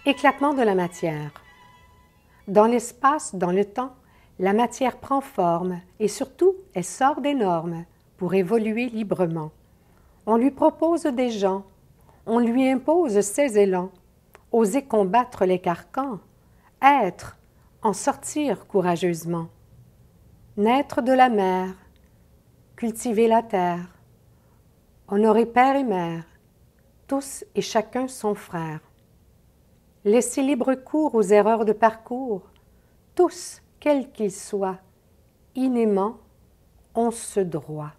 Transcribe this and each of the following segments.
Éclatement de la matière. Dans l'espace, dans le temps, la matière prend forme et surtout, elle sort des normes pour évoluer librement. On lui propose des gens, on lui impose ses élans, oser combattre les carcans, être, en sortir courageusement. Naître de la mer, cultiver la terre, honorer père et mère, tous et chacun son frère. Laisser libre cours aux erreurs de parcours, tous, quels qu'ils soient, innément, ont ce droit.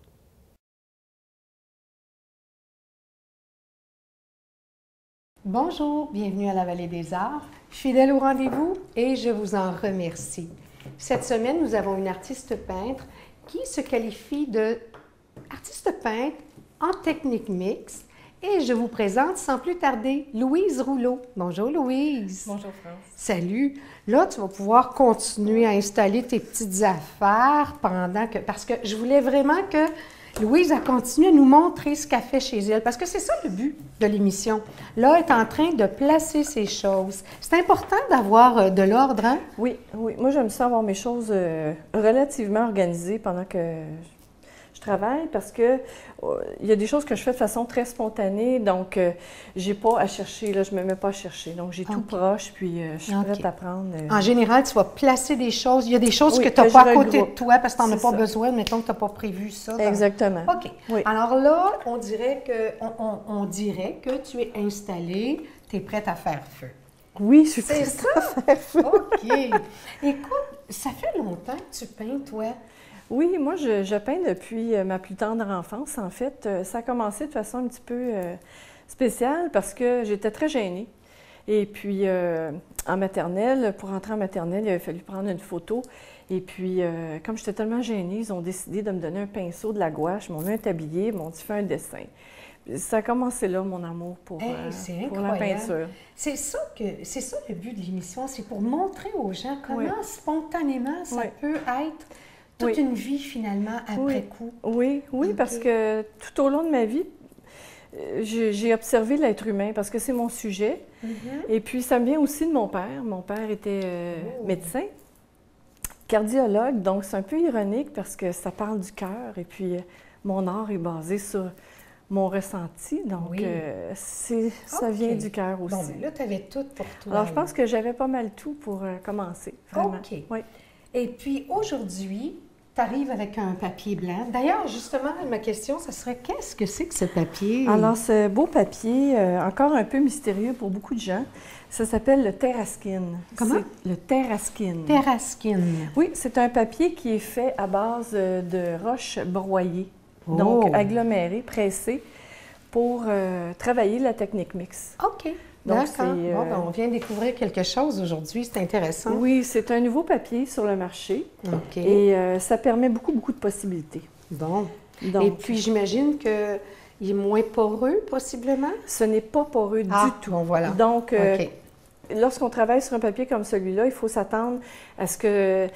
Bonjour, bienvenue à la Vallée des Arts. Fidèle au rendez-vous et je vous en remercie. Cette semaine, nous avons une artiste peintre qui se qualifie de artiste peintre en technique mixte. Et je vous présente sans plus tarder Louise Rouleau. Bonjour Louise. Bonjour France. Salut. Là, tu vas pouvoir continuer à installer tes petites affaires pendant que... Parce que je voulais vraiment que Louise a continué à nous montrer ce qu'elle fait chez elle. Parce que c'est ça le but de l'émission. Là, elle est en train de placer ses choses. C'est important d'avoir de l'ordre, hein? Oui. Moi, j'aime ça avoir mes choses relativement organisées pendant que je travaille parce que il y a des choses que je fais de façon très spontanée, donc j'ai pas à chercher, là, je me mets pas à chercher. Donc, j'ai tout proche, puis je suis prête à prendre. En général, tu vas placer des choses. Il y a des choses que tu n'as pas à côté de toi parce que tu n'en as pas besoin, mettons que tu n'as pas prévu ça. Exactement. OK. Oui. Alors là, on dirait que tu es installée, tu es prête à faire feu. Oui, je suis prête à faire feu. OK. Écoute, ça fait longtemps que tu peins, toi? Oui, moi, je peins depuis ma plus tendre enfance. En fait, ça a commencé de façon un petit peu spéciale parce que j'étais très gênée. Et puis, en maternelle, pour entrer en maternelle, il avait fallu prendre une photo. Et puis, comme j'étais tellement gênée, ils ont décidé de me donner un pinceau, de la gouache, m'ont mis un tablier, m'ont dit « fais un dessin ». Ça a commencé là, mon amour pour la peinture. C'est ça le but de l'émission, c'est pour montrer aux gens comment spontanément ça peut être toute une vie, finalement, après coup. Oui, parce que tout au long de ma vie, j'ai observé l'être humain parce que c'est mon sujet. Et puis, ça me vient aussi de mon père. Mon père était médecin, cardiologue, donc c'est un peu ironique parce que ça parle du cœur. Et puis, mon art est basé sur mon ressenti, donc ça vient du cœur aussi. Bon, mais là, tu avais tout pour toi. Alors, je pense que j'avais pas mal tout pour commencer, vraiment. OK. Oui. Et puis, aujourd'hui, tu arrives avec un papier blanc. D'ailleurs, justement, ma question, ce serait qu'est-ce que c'est que ce papier? Alors, ce beau papier, encore un peu mystérieux pour beaucoup de gens, ça s'appelle le Terraskin. Comment? Le Terraskin. Terraskin. Oui, c'est un papier qui est fait à base de roches broyées, donc agglomérées, pressées, pour travailler la technique mixte. OK. D'accord. On vient découvrir quelque chose aujourd'hui, c'est intéressant. Oui, c'est un nouveau papier sur le marché. OK. Et ça permet beaucoup de possibilités. Bon. Donc, et puis, j'imagine qu'il est moins poreux, possiblement? Ce n'est pas poreux du tout. Bon, voilà. Donc, lorsqu'on travaille sur un papier comme celui-là, il faut s'attendre à ce que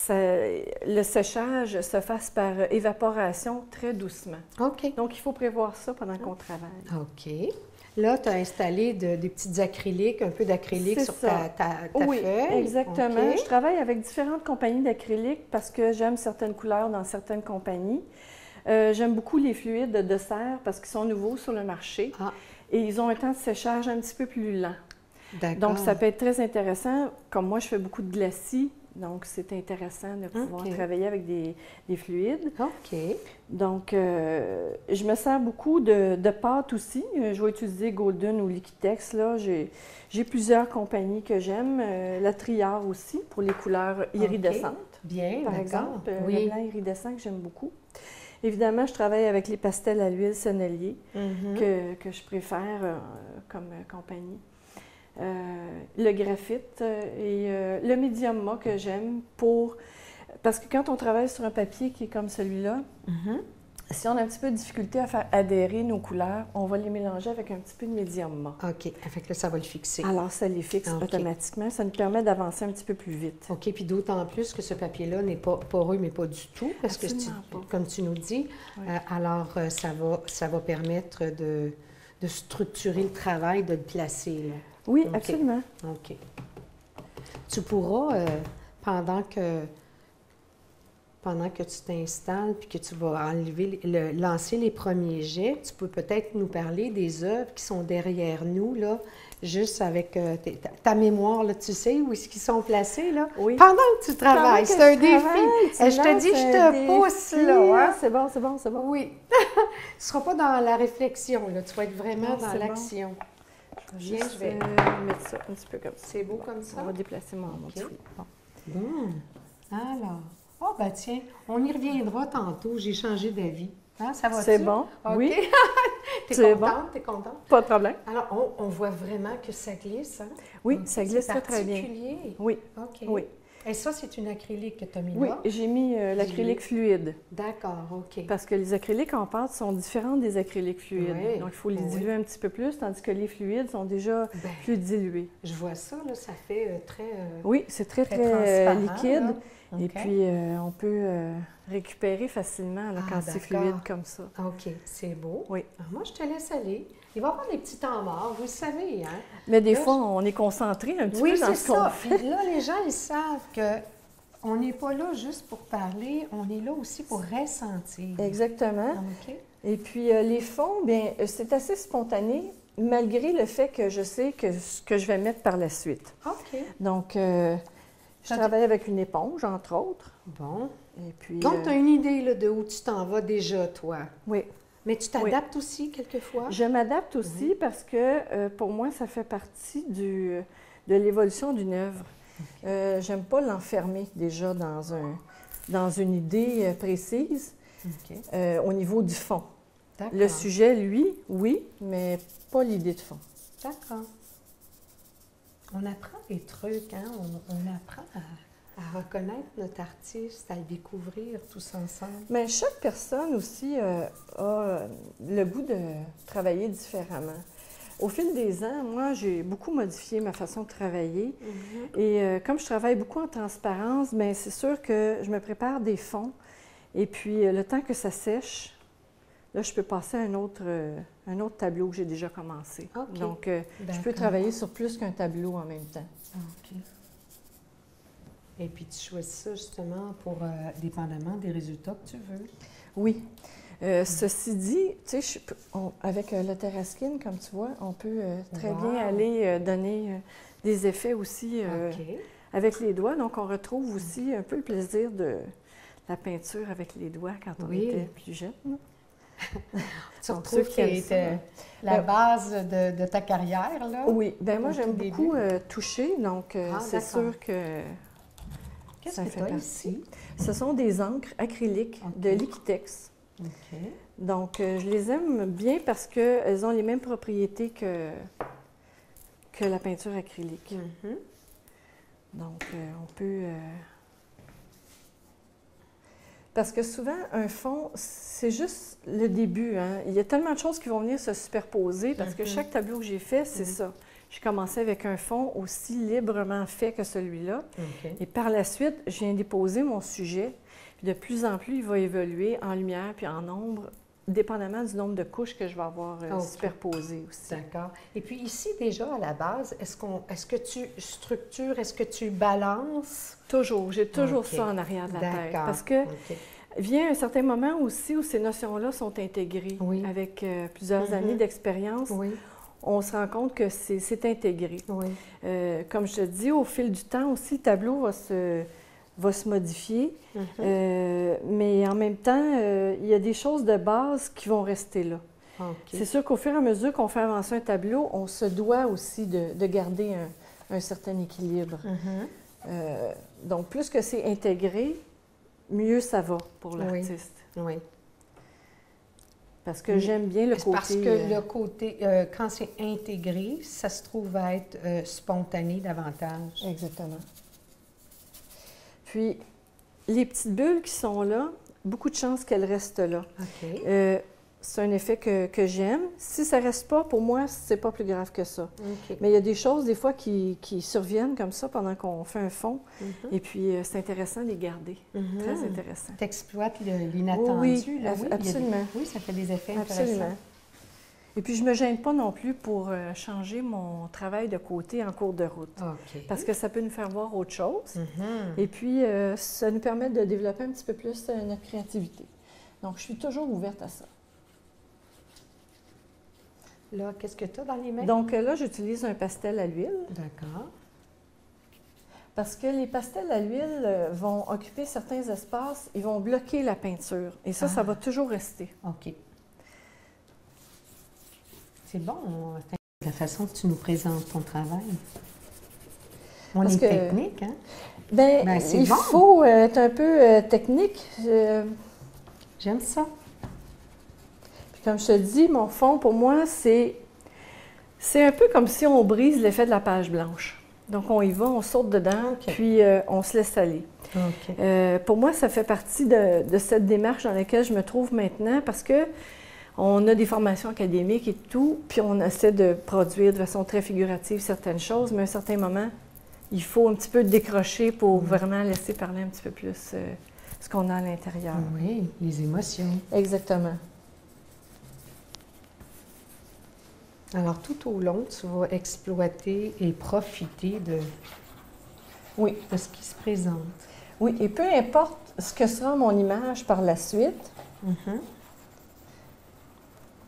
le séchage se fasse par évaporation très doucement. OK. Donc, il faut prévoir ça pendant qu'on travaille. OK. Là, tu as installé des petites acryliques, un peu d'acrylique sur ta oui, feuille. Exactement. Okay. Je travaille avec différentes compagnies d'acrylique parce que j'aime certaines couleurs dans certaines compagnies. J'aime beaucoup les fluides de serre parce qu'ils sont nouveaux sur le marché et ils ont un temps de séchage un petit peu plus lent. Donc, ça peut être très intéressant. Comme moi, je fais beaucoup de glacis. Donc, c'est intéressant de pouvoir travailler avec des fluides. OK. Donc, je me sers beaucoup de pâte aussi. Je vais utiliser Golden ou Liquitex. Là, j'ai plusieurs compagnies que j'aime. La Triard aussi, pour les couleurs iridescentes. Bien, par exemple. Le blanc iridescent que j'aime beaucoup. Évidemment, je travaille avec les pastels à l'huile Sennelier que je préfère comme compagnie. Le graphite et le médium que j'aime parce que quand on travaille sur un papier qui est comme celui-là, si on a un petit peu de difficulté à faire adhérer nos couleurs, on va les mélanger avec un petit peu de médium. OK. Fait que là, ça va le fixer. Alors, ça les fixe automatiquement. Ça nous permet d'avancer un petit peu plus vite. OK. Puis d'autant plus que ce papier-là n'est pas poreux, mais pas du tout. Parce que, comme tu nous dis, alors ça va permettre de structurer le travail, de le placer. Là. Oui, OK. absolument. OK. Tu pourras, pendant que tu t'installes puis que tu vas lancer les premiers jets, tu peux peut-être nous parler des œuvres qui sont derrière nous, là, juste avec ta mémoire, là, tu sais où est-ce qu'ils sont placés, là? Oui. Pendant que tu travailles, c'est un défi. Je te dis, je te défi. pousse, là. Hein? C'est bon, c'est bon, c'est bon. Oui. Tu ne seras pas dans la réflexion, là. Tu vas être vraiment Non, dans c'est l'action. Viens, je vais mettre ça un petit peu comme ça. C'est beau comme ça? On va déplacer mon truc. Bon. Bon. Alors. Oh, ben tiens, on y reviendra tantôt. J'ai changé d'avis. Hein, ça va-tu? C'est bon? OK. Oui. T'es C'est contente? T'es contente? Pas de problème. Alors, on voit vraiment que ça glisse, hein? Oui, OK, ça glisse c'est très, très bien. particulier. Oui. OK. Oui. Et ça, c'est une acrylique que tu as mis Oui, là? j'ai mis l'acrylique fluide. D'accord, OK. Parce que les acryliques en pâte sont différentes des acryliques fluides. Oui, Donc, il faut les oui. diluer un petit peu plus, tandis que les fluides sont déjà Ben, plus dilués. je vois ça, là, ça fait très, Oui, c'est très, très très transparent, liquide. là. Et OK. puis, on peut récupérer facilement là, Ah, quand c'est d'accord. fluide comme ça. OK, c'est beau. Oui. Alors, moi, je te laisse aller. Il va y avoir des petits temps morts, vous le savez, hein? Mais des Là, fois, on est concentré un petit Oui, peu dans c'est ce qu'on ça. fait. Puis là, les gens, ils savent que on n'est pas là juste pour parler, on est là aussi pour ressentir. Exactement. OK? Et puis, les fonds, bien, c'est assez spontané, malgré le fait que je sais que ce que je vais mettre par la suite. OK. Donc, je Ça travaille avec une éponge, entre autres. Bon. Et puis, Donc, tu as une idée là, de où tu t'en vas déjà, toi. oui. Mais tu t'adaptes aussi quelquefois? Je m'adapte aussi parce que pour moi, ça fait partie de l'évolution d'une œuvre. J'aime pas l'enfermer déjà dans une idée précise OK. au niveau du fond. D'accord. Le sujet, lui, oui, mais pas l'idée de fond. D'accord. On apprend des trucs, hein? On apprend à reconnaître notre artiste, à le découvrir tous ensemble. Mais chaque personne aussi a le goût de travailler différemment. Au fil des ans, moi, j'ai beaucoup modifié ma façon de travailler. Et comme je travaille beaucoup en transparence, bien, c'est sûr que je me prépare des fonds. Et puis, le temps que ça sèche, là, je peux passer à un autre tableau que j'ai déjà commencé. OK. Donc, je peux D'accord. travailler sur plus qu'un tableau en même temps. OK. Et puis, tu choisis ça justement pour, dépendamment des résultats que tu veux. Oui. Ceci dit, tu sais, avec la Terraskin, comme tu vois, on peut très Wow. bien aller donner des effets aussi OK. avec les doigts. Donc, on retrouve aussi un peu le plaisir de la peinture avec les doigts quand on Oui. était plus jeune. Tu Donc, retrouves ceux qui aiment qui ça, était la base de ta carrière, là? Oui, bien moi, Au j'aime tout beaucoup début. toucher, donc Ah, c'est d'accord. sûr que Qu'est-ce ça que fait tu as partie. ici? Ce sont des encres acryliques OK. de Liquitex. OK. Donc, je les aime bien parce qu'elles ont les mêmes propriétés que la peinture acrylique. Mhm. Donc, on peut... Parce que souvent, un fond, c'est juste le début. Hein? Il y a tellement de choses qui vont venir se superposer parce que chaque tableau que j'ai fait, c'est ça. J'ai commencé avec un fond aussi librement fait que celui-là. OK. Et par la suite, je viens déposer mon sujet. Puis de plus en plus, il va évoluer en lumière puis en ombre, dépendamment du nombre de couches que je vais avoir OK. superposées aussi. D'accord. Et puis ici, déjà, à la base, est-ce que tu structures, est-ce que tu balances? Toujours. J'ai toujours OK. ça en arrière de la tête. D'accord. Parce que OK. vient un certain moment aussi où ces notions-là sont intégrées. Oui. Avec plusieurs Mhm. années d'expérience, Oui. on se rend compte que c'est intégré. Oui. Comme je te dis, au fil du temps aussi, le tableau va se modifier, Mhm. mais en même temps, il y a des choses de base qui vont rester là. OK. C'est sûr qu'au fur et à mesure qu'on fait avancer un tableau, on se doit aussi de garder un certain équilibre. Mhm. Donc, plus que c'est intégré, mieux ça va pour Oui. l'artiste. Oui. Parce que j'aime bien le côté... Parce que le côté, quand c'est intégré, ça se trouve à être spontané davantage. Exactement. Puis, les petites bulles qui sont là, beaucoup de chances qu'elles restent là. OK. C'est un effet que j'aime. Si ça ne reste pas, pour moi, c'est pas plus grave que ça. OK. Mais il y a des choses, des fois, qui surviennent comme ça pendant qu'on fait un fond. Mhm. Et puis, c'est intéressant de les garder. Mhm. Très intéressant. Tu exploites l'inattendu. Oui, là, absolument. Oui, ça fait des effets Absolument. intéressants. Et puis, je ne me gêne pas non plus pour changer mon travail de côté en cours de route. OK. Parce que ça peut nous faire voir autre chose. Mhm. Et puis, ça nous permet de développer un petit peu plus notre créativité. Donc, je suis toujours ouverte à ça. Là, qu'est-ce que tu as dans les mains? Donc, là, j'utilise un pastel à l'huile. D'accord. Parce que les pastels à l'huile vont occuper certains espaces, ils vont bloquer la peinture. Et ça, ça va toujours rester. OK. C'est bon, la façon que tu nous présentes ton travail. On est technique, hein? Bien, il faut être un peu technique. J'aime ça. Puis comme je te dis, mon fond, pour moi, c'est un peu comme si on brise l'effet de la page blanche. Donc, on y va, on saute dedans, puis on se laisse aller. Okay. Pour moi, ça fait partie de cette démarche dans laquelle je me trouve maintenant parce que on a des formations académiques et tout, puis on essaie de produire de façon très figurative certaines choses, mais à un certain moment, il faut un petit peu décrocher pour vraiment laisser parler un petit peu plus ce qu'on a à l'intérieur. Oui, les émotions. Exactement. Alors, tout au long, tu vas exploiter et profiter de ce qui se présente. Oui, et peu importe ce que sera mon image par la suite,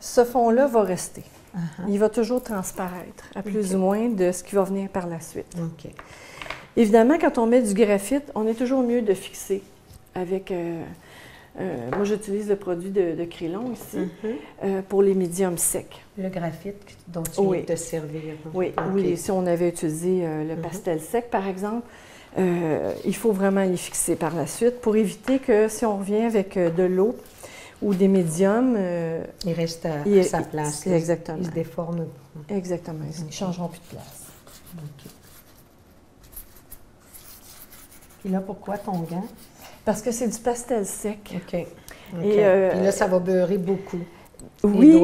ce fond-là va rester. Il va toujours transparaître, à plus ou moins de ce qui va venir par la suite. Évidemment, quand on met du graphite, on est toujours mieux de fixer avec... moi, j'utilise le produit de Krylon ici pour les médiums secs. Le graphite dont tu viens de te servir. Oui, si on avait utilisé le pastel sec, par exemple, il faut vraiment les fixer par la suite pour éviter que si on revient avec de l'eau ou des médiums... il reste à sa place. Exactement. Il se déforme. Exactement. Ils ne changeront plus de place. Puis là, pourquoi ton gant? Parce que c'est du pastel sec. Et là, ça va beurrer beaucoup. Oui,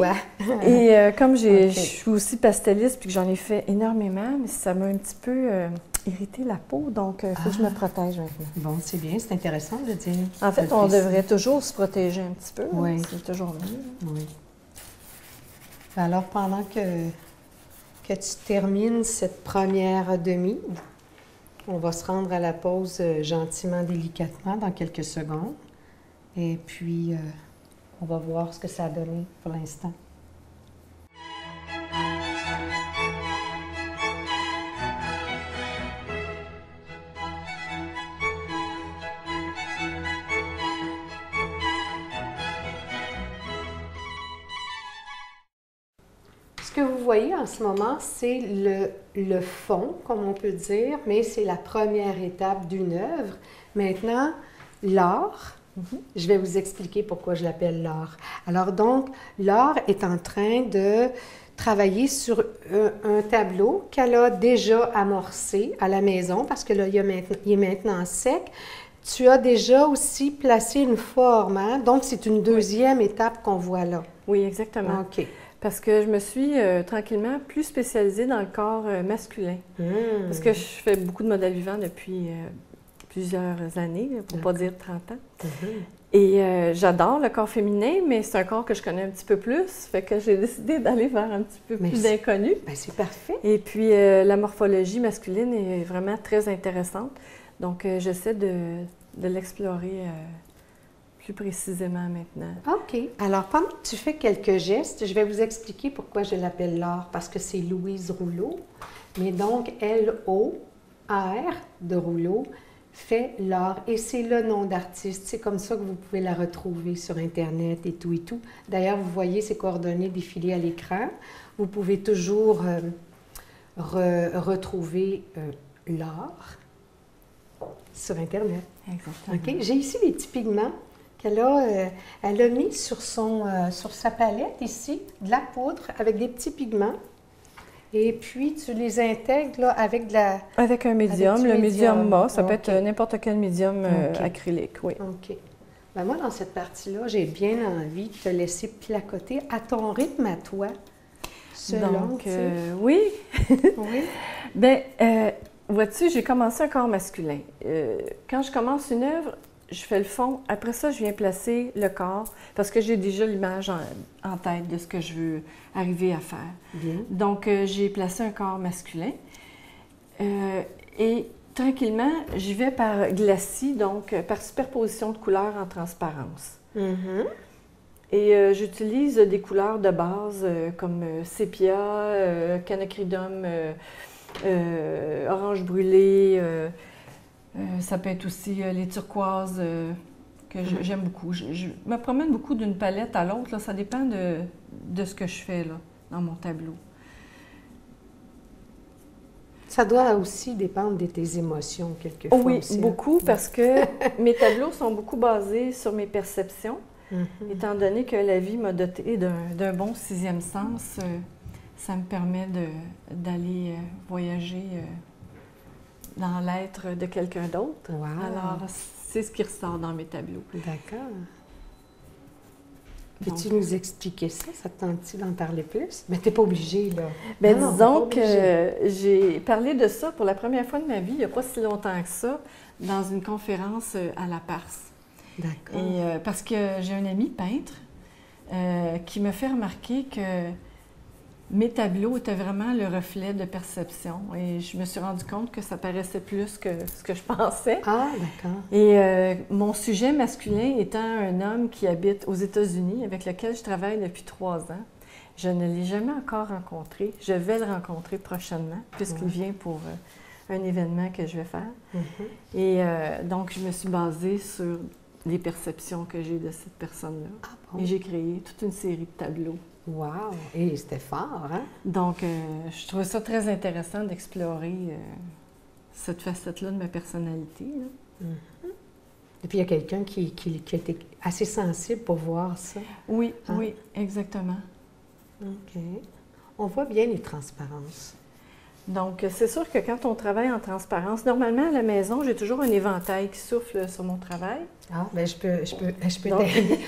et comme je suis aussi pasteliste puis que j'en ai fait énormément, mais ça m'a un petit peu irrité la peau, donc il faut que je me protège maintenant. Bon, c'est bien, c'est intéressant de dire. En fait, on devrait toujours se protéger un petit peu. Oui. C'est toujours mieux. Oui. Alors, pendant que tu termines cette première demi, on va se rendre à la pause gentiment, délicatement, dans quelques secondes. Et puis, on va voir ce que ça a donné pour l'instant. Ce que vous voyez en ce moment, c'est le fond, comme on peut dire, mais c'est la première étape d'une œuvre. Maintenant, l'art, je vais vous expliquer pourquoi je l'appelle l'art. Alors donc, l'art est en train de travailler sur un tableau qu'elle a déjà amorcé à la maison, parce que là, il est maintenant sec. Tu as déjà aussi placé une forme, hein? Donc c'est une deuxième étape qu'on voit là. Oui, exactement. OK. Parce que je me suis tranquillement plus spécialisée dans le corps masculin. Parce que je fais beaucoup de modèles vivants depuis plusieurs années, pour ne pas dire 30 ans. Et j'adore le corps féminin, mais c'est un corps que je connais un petit peu plus. Fait que j'ai décidé d'aller vers un petit peu plus d'inconnu. Ben c'est parfait. Et puis la morphologie masculine est vraiment très intéressante. Donc j'essaie de l'explorer plus précisément maintenant. OK. Alors, pendant que tu fais quelques gestes, je vais vous expliquer pourquoi je l'appelle l'art, parce que c'est Louise Rouleau. Mais donc, L-O-R de Rouleau fait l'art. Et c'est le nom d'artiste. C'est comme ça que vous pouvez la retrouver sur Internet et tout et tout. D'ailleurs, vous voyez ses coordonnées défiler à l'écran. Vous pouvez toujours retrouver l'art sur Internet. Exactement. OK. J'ai ici les petits pigments qu'elle a mis sur sa palette ici, de la poudre avec des petits pigments. Et puis, tu les intègres là, avec de la... Avec un médium, le médium mat. Ça peut être OK. n'importe quel médium acrylique, oui. OK. Ben moi, dans cette partie-là, j'ai bien envie de te laisser placoter à ton rythme, à toi. Donc, oui. Oui. Bien, vois-tu, j'ai commencé un corps masculin. Quand je commence une œuvre, je fais le fond. Après ça, je viens placer le corps parce que j'ai déjà l'image en tête de ce que je veux arriver à faire. Bien. Donc, j'ai placé un corps masculin. Et tranquillement, j'y vais par glacis, donc par superposition de couleurs en transparence. Mhm. Et j'utilise des couleurs de base comme sépia, canacridum, orange brûlé. Ça peut être aussi les turquoises que j'aime beaucoup. Je me promène beaucoup d'une palette à l'autre. Ça dépend de ce que je fais là, dans mon tableau. Ça doit aussi dépendre de tes émotions, quelquefois. Oui, aussi, hein? beaucoup, parce que mes tableaux sont beaucoup basés sur mes perceptions. Étant donné que la vie m'a doté d'un bon sixième sens, ça me permet d'aller voyager dans l'être de quelqu'un d'autre. Wow. Alors, c'est ce qui ressort dans mes tableaux. D'accord. Donc, Peux-tu nous expliquer ça? Ça te tente-tu d'en parler plus? Mais t'es pas obligée, là. bien, Non, disons t'es pas obligée. que j'ai parlé de ça pour la première fois de ma vie, il n'y a pas si longtemps que ça, dans une conférence à La Parse. D'accord. Et parce que j'ai un ami peintre qui me fait remarquer que mes tableaux étaient vraiment le reflet de perception. Et je me suis rendu compte que ça paraissait plus que ce que je pensais. Ah, d'accord. Et mon sujet masculin étant un homme qui habite aux États-Unis, avec lequel je travaille depuis 3 ans. Je ne l'ai jamais encore rencontré. Je vais le rencontrer prochainement, puisqu'il vient pour un événement que je vais faire. Mhm. Et donc, je me suis basée sur les perceptions que j'ai de cette personne-là. Ah bon? Et j'ai créé toute une série de tableaux. Wow! Et c'était fort, hein? Donc, je trouvais ça très intéressant d'explorer cette facette-là de ma personnalité. Là. Mhm. Et puis, il y a quelqu'un qui a été assez sensible pour voir ça. Oui, Ah. oui, exactement. OK. On voit bien les transparences. Donc, c'est sûr que quand on travaille en transparence, normalement à la maison, j'ai toujours un éventail qui souffle sur mon travail. Ah, bien, je peux Donc, t'aider.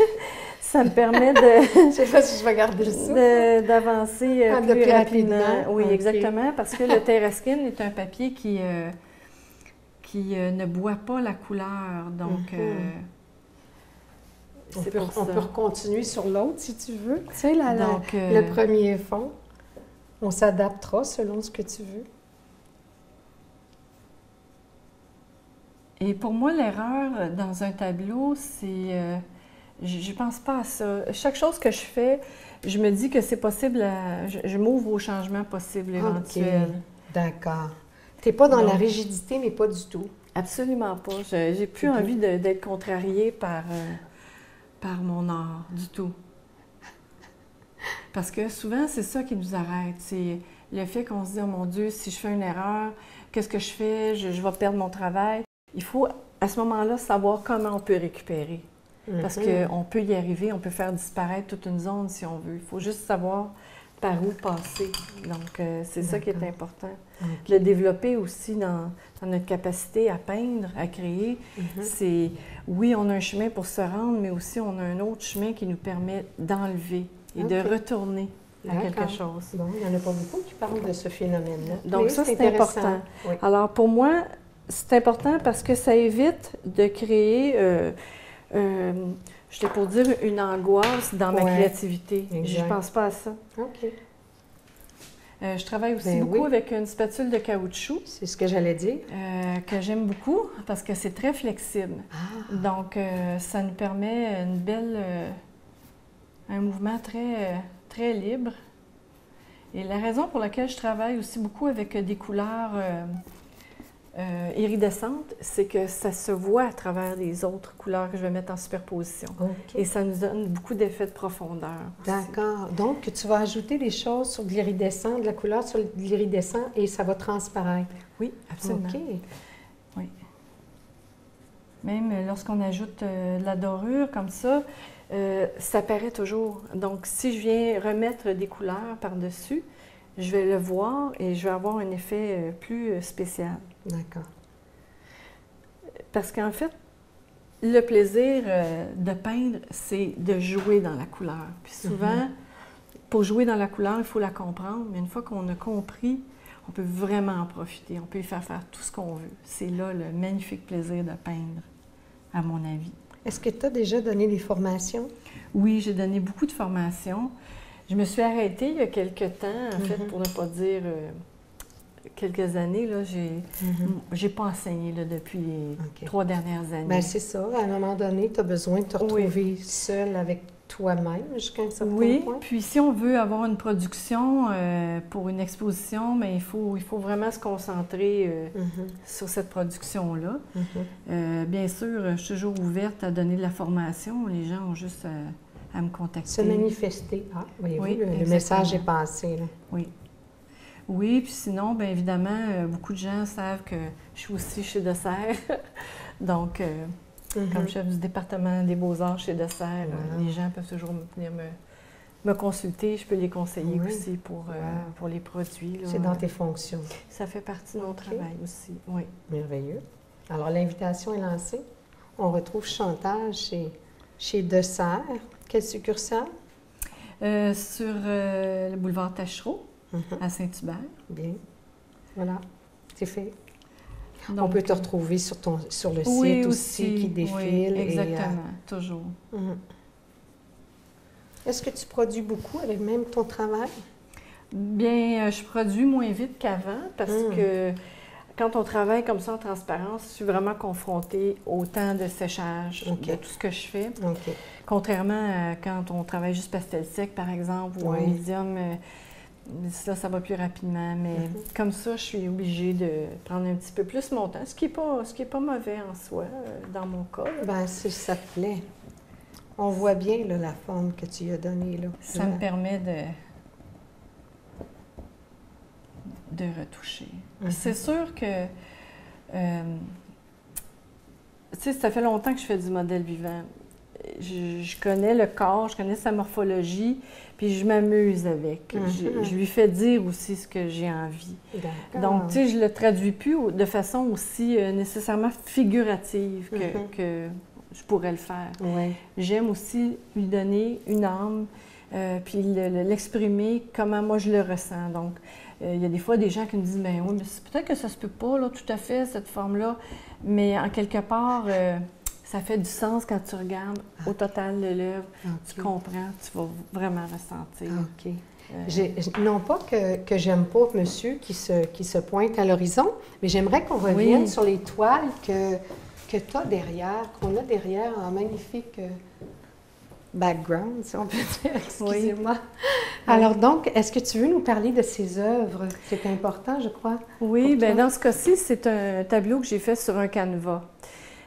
ça me permet Je sais pas si je vais garder ça. d'avancer Ah, plus plus rapidement. rapidement. Oui, OK. exactement, parce que le Terraskin est un papier qui ne boit pas la couleur. Donc, c'est pour On ça. peut continuer sur l'autre si tu veux. Tu sais, Donc, le premier fond, on s'adaptera selon ce que tu veux. Et pour moi, l'erreur dans un tableau, c'est... je ne pense pas à ça. Chaque chose que je fais, je me dis que c'est possible, je m'ouvre aux changements possibles éventuels. OK. D'accord. Tu n'es pas dans la Donc, rigidité, mais pas du tout. absolument pas. J'ai plus Ok. envie d'être contrariée par mon art, du tout. Parce que souvent, c'est ça qui nous arrête. C'est le fait qu'on se dit, oh mon Dieu, si je fais une erreur, qu'est-ce que je fais? Je vais perdre mon travail. Il faut, à ce moment-là, savoir comment on peut récupérer. Parce qu'on peut y arriver, on peut faire disparaître toute une zone si on veut. Il faut juste savoir par où passer. Donc, c'est ça qui est D'accord. important. OK. Le développer aussi dans notre capacité à peindre, à créer. C'est, oui, on a un chemin pour se rendre, mais aussi on a un autre chemin qui nous permet d'enlever et de OK. retourner à quelque D'accord. chose. Bon, il n'y en a pas beaucoup qui parlent de ce phénomène-là. Donc, Mais ça, c'est intéressant. important. Oui. Alors, pour moi, c'est important parce que ça évite de créer, j'étais pour dire, une angoisse dans ma Ouais. créativité. Je Exact. ne pense pas à ça. OK. Je travaille aussi Ben beaucoup oui. avec une spatule de caoutchouc C'est ce que j'allais dire. que j'aime beaucoup parce que c'est très flexible. Ah, Donc, ça nous permet une belle, un mouvement très, très libre. Et la raison pour laquelle je travaille aussi beaucoup avec des couleurs iridescentes, c'est que ça se voit à travers les autres couleurs que je vais mettre en superposition. OK. Et ça nous donne beaucoup d'effets de profondeur. aussi. D'accord. Donc, tu vas ajouter des choses sur de l'iridescent, de la couleur sur de l'iridescent et ça va transparaître. Oui, absolument. OK. Oui. Même lorsqu'on ajoute de la dorure comme ça paraît toujours. Donc, si je viens remettre des couleurs par-dessus, je vais le voir et je vais avoir un effet plus spécial. D'accord. Parce qu'en fait, le plaisir de peindre, c'est de jouer dans la couleur. Puis souvent, pour jouer dans la couleur, il faut la comprendre. Mais une fois qu'on a compris, on peut vraiment en profiter. On peut y faire tout ce qu'on veut. C'est là le magnifique plaisir de peindre. à mon avis. Est-ce que tu as déjà donné des formations? Oui, j'ai donné beaucoup de formations. Je me suis arrêtée il y a quelques temps, en fait, pour ne pas dire quelques années. Là, j'ai pas enseigné là, depuis les 3 dernières années. Bien, c'est ça. À un moment donné, tu as besoin de te retrouver seule avec toi-même jusqu'à un certain point. Puis si on veut avoir une production pour une exposition, mais il faut vraiment se concentrer sur cette production-là. Bien sûr, je suis toujours ouverte à donner de la formation. Les gens ont juste à me contacter. Se manifester. Ah, voyez-vous, le message est passé. Là. Oui. Oui, puis sinon, bien évidemment, beaucoup de gens savent que je suis aussi chez Dessert. Donc, comme chef du département des beaux-arts chez Dessert, les gens peuvent toujours venir me consulter. Je peux les conseiller aussi pour les produits. C'est dans tes fonctions. Ça fait partie de mon travail aussi, oui. Merveilleux. Alors, l'invitation est lancée. On retrouve Chantal chez Dessert. Quelle succursale? Sur le boulevard Taschereau, à Saint-Hubert. Bien. Voilà, c'est fait. Donc, on peut te retrouver sur le site aussi qui défile. Oui, exactement, toujours. Est-ce que tu produis beaucoup avec même ton travail? Bien, je produis moins vite qu'avant parce que quand on travaille comme ça en transparence, je suis vraiment confrontée au temps de séchage de tout ce que je fais. Contrairement à quand on travaille juste pastel sec, par exemple, ou en médium, ça va plus rapidement. Mais comme ça, je suis obligée de prendre un petit peu plus mon temps, ce qui est pas mauvais en soi, dans mon cas. Bien, si ça te plaît. On voit bien là, la forme que tu y as donnée. Là. Ça me permet de retoucher. C'est sûr que, tu sais, ça fait longtemps que je fais du modèle vivant. Je connais le corps, je connais sa morphologie, puis je m'amuse avec. Je lui fais dire aussi ce que j'ai envie. Donc, tu sais, je le traduis plus de façon aussi nécessairement figurative que je pourrais le faire. J'aime aussi lui donner une âme, puis l'exprimer comment moi je le ressens. Donc, il y a des fois des gens qui me disent « Bien oui, mais peut-être que ça se peut pas, là, tout à fait, cette forme-là. » Mais en quelque part, ça fait du sens quand tu regardes au total de l'œuvre. Tu comprends, tu vas vraiment ressentir. Non pas que j'aime pas monsieur qui se pointe à l'horizon, mais j'aimerais qu'on revienne sur les toiles que tu as derrière, qu'on a derrière en magnifique background, si on peut dire, excusez-moi. Alors donc, est-ce que tu veux nous parler de ces œuvres? C'est important, je crois. Oui, bien dans ce cas-ci, c'est un tableau que j'ai fait sur un canevas.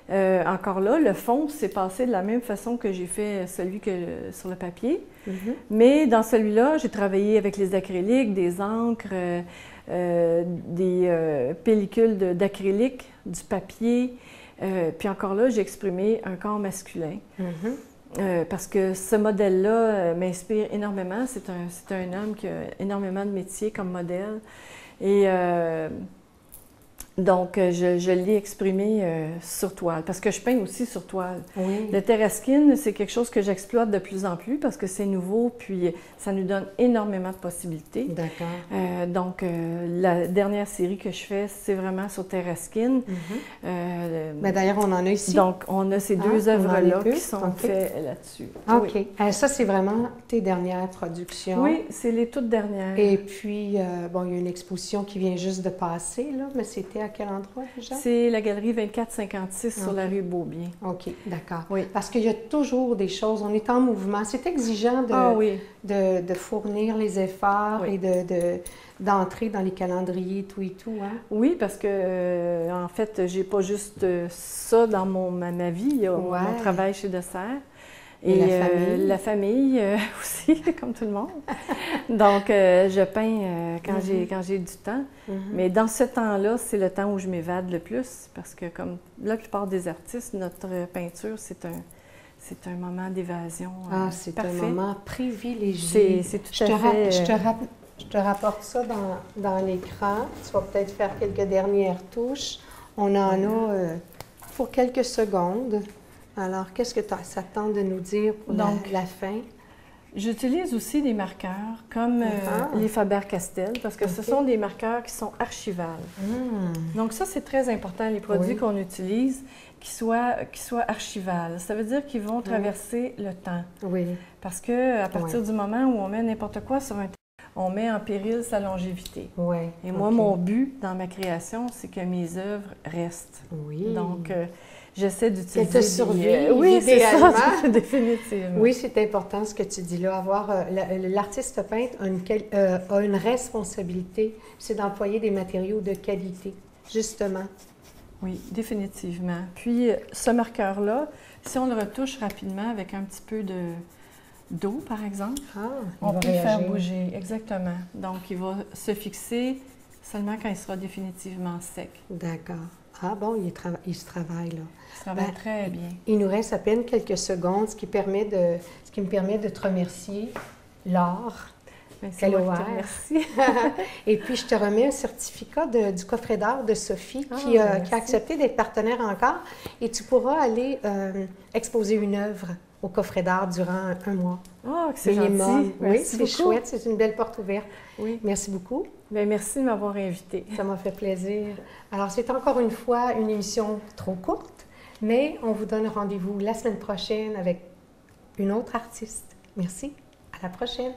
Encore là, le fond s'est passé de la même façon que j'ai fait celui sur le papier. Mais dans celui-là, j'ai travaillé avec les acryliques, des encres, des pellicules d'acrylique, du papier. Puis encore là, j'ai exprimé un corps masculin. Parce que ce modèle-là m'inspire énormément. C'est un homme qui a énormément de métiers comme modèle. Et donc, je l'ai exprimé sur toile, parce que je peins aussi sur toile. Le terraskin, c'est quelque chose que j'exploite de plus en plus parce que c'est nouveau, puis ça nous donne énormément de possibilités. D'accord. Donc, la dernière série que je fais, c'est vraiment sur terraskin. Mais d'ailleurs, on en a ici. Donc, on a ces deux œuvres-là qui sont faites là-dessus. OK. Ça, c'est vraiment tes dernières productions. Oui, c'est les toutes dernières. Et puis, bon, il y a une exposition qui vient juste de passer, là, mais c'était à quel endroit déjà? C'est la galerie 2456 sur la rue Beaubien. OK, d'accord. Oui. Parce qu'il y a toujours des choses, on est en mouvement. C'est exigeant de fournir les efforts et d'entrer dans les calendriers, tout et tout. Hein? Oui, parce que, en fait, j'ai pas juste ça dans ma vie. Il y a mon travail chez Dessert. Et la famille aussi, comme tout le monde. Donc, je peins quand j'ai du temps. Mais dans ce temps-là, c'est le temps où je m'évade le plus. Parce que, comme la plupart des artistes, notre peinture, c'est un moment d'évasion c'est parfait. un moment privilégié. C'est tout à fait... Je te rapporte ça dans l'écran. Tu vas peut-être faire quelques dernières touches. On en a pour quelques secondes. Alors, qu'est-ce que ça tente de nous dire pour la fin? J'utilise aussi des marqueurs comme les Faber-Castell parce que ce sont des marqueurs qui sont archivales. Donc ça, c'est très important, les produits qu'on utilise, qui soient archivales. Ça veut dire qu'ils vont traverser le temps. Oui. Parce qu'à partir du moment où on met n'importe quoi sur un on met en péril sa longévité. Oui. Et moi, mon but dans ma création, c'est que mes œuvres restent. Oui. Donc, j'essaie d'utiliser qu'elle te survit, oui, c'est idéalement. ça, définitivement. Oui, c'est important ce que tu dis là. L'artiste peintre a une responsabilité, c'est d'employer des matériaux de qualité, justement. Oui, définitivement. Puis, ce marqueur-là, si on le retouche rapidement avec un petit peu d'eau, par exemple, on peut le faire bouger. Exactement. Donc, il va se fixer seulement quand il sera définitivement sec. D'accord. Ah bon, il se travaille là. Il se travaille très bien. Il nous reste à peine quelques secondes, ce qui me permet de te remercier, Laure. Merci. Et puis, je te remets un certificat du coffret d'art de Sophie qui a accepté d'être partenaire encore. Et tu pourras aller exposer une œuvre au coffret d'art durant un mois. Oh, c'est gentil. Oui, c'est chouette. C'est une belle porte ouverte. Oui. Merci beaucoup. Bien, merci de m'avoir invitée. Ça m'a fait plaisir. Alors, c'est encore une fois une émission trop courte, mais on vous donne rendez-vous la semaine prochaine avec une autre artiste. Merci. À la prochaine.